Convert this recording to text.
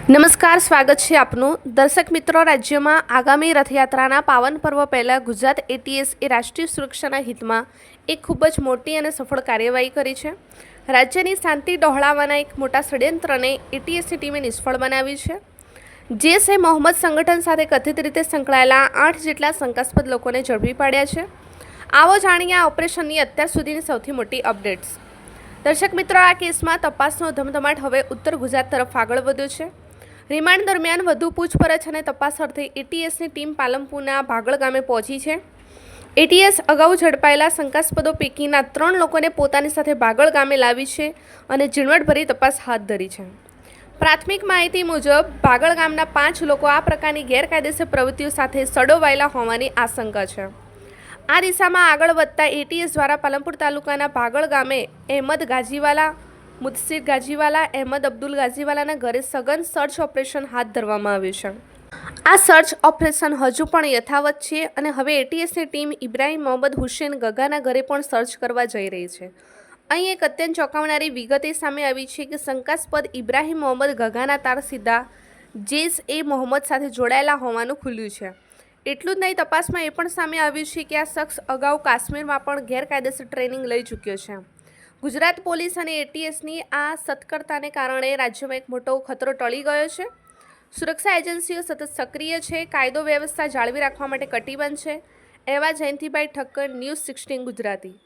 નમસ્કાર, સ્વાગત છે આપનું. દર્શક મિત્રો, રાજ્યમાં આગામી રથયાત્રાના પાવન પર્વ પહેલાં ગુજરાત એટીએસ એ રાષ્ટ્રીય સુરક્ષાના હિતમાં એક ખૂબ જ મોટી અને સફળ કાર્યવાહી કરી છે. રાજ્યની શાંતિ ડહોળાવવાના એક મોટા ષડયંત્રને એટીએસની ટીમે નિષ્ફળ બનાવી છે. જૈશ-એ મોહમ્મદ સંગઠન સાથે કથિત રીતે સંકળાયેલા 8 જેટલા શંકાસ્પદ લોકોને ઝડપી પાડ્યા છે. આવો જાણીએ આ ઓપરેશનની અત્યાર સુધીની સૌથી મોટી અપડેટ્સ. દર્શક મિત્રો, આ કેસમાં તપાસનો ધમધમાટ હવે ઉત્તર ગુજરાત તરફ આગળ વધ્યો છે. રિમાન્ડ દરમિયાન વધુ પૂછપરછ અને તપાસ અર્થે એટીએસની ટીમ પાલનપુરના ભાગળ ગામે પહોંચી છે. એટીએસ અગાઉ ઝડપાયેલા શંકાસ્પદો પૈકીના 3 લોકોને પોતાની સાથે ભાગળ ગામે લાવી છે અને ઝીણવટભરી તપાસ હાથ ધરી છે. પ્રાથમિક માહિતી મુજબ ભાગળ ગામના 5 લોકો આ પ્રકારની ગેરકાયદેસર પ્રવૃત્તિઓ સાથે સડોવાયેલા હોવાની આશંકા છે. આ દિશામાં આગળ વધતા એટીએસ દ્વારા પાલનપુર તાલુકાના ભાગળ ગામે અહેમદ ગાજીવાલા, મુદસીર ગાજીવાલા, અહેમદ અબ્દુલ ગાજીવાલાના ઘરે સઘન સર્ચ ઓપરેશન હાથ ધરવામાં આવ્યું છે. આ સર્ચ ઓપરેશન હજુ પણ યથાવત છે અને હવે એટીએસની ટીમ ઇબ્રાહીમ મોહમ્મદ હુસેન ગગાના ઘરે પણ સર્ચ કરવા જઈ રહી છે. અહીં એક અત્યંત ચોંકાવનારી વિગત સામે આવી છે કે શંકાસ્પદ ઇબ્રાહીમ મોહમ્મદ ગગાના તાર સીધા જૈશ-એ મોહમ્મદ સાથે જોડાયેલા હોવાનું ખુલ્યું છે. એટલું જ નહીં, તપાસમાં એ પણ સામે આવ્યું છે કે આ શખ્સ અગાઉ કાશ્મીરમાં પણ ગેરકાયદેસર ટ્રેનિંગ લઈ ચૂક્યો છે. ગુજરાત પોલીસ અને એટીએસની આ સતર્કતાને કારણે રાજ્યમાં એક મોટો ખતરો ટળી ગયો છે. સુરક્ષા એજન્સીઓ સતત સક્રિય છે, કાયદો વ્યવસ્થા જાળવી રાખવા માટે કટિબદ્ધ છે. એવા જયંતિભાઈ ઠક્કર, ન્યૂઝ 16 ગુજરાતી.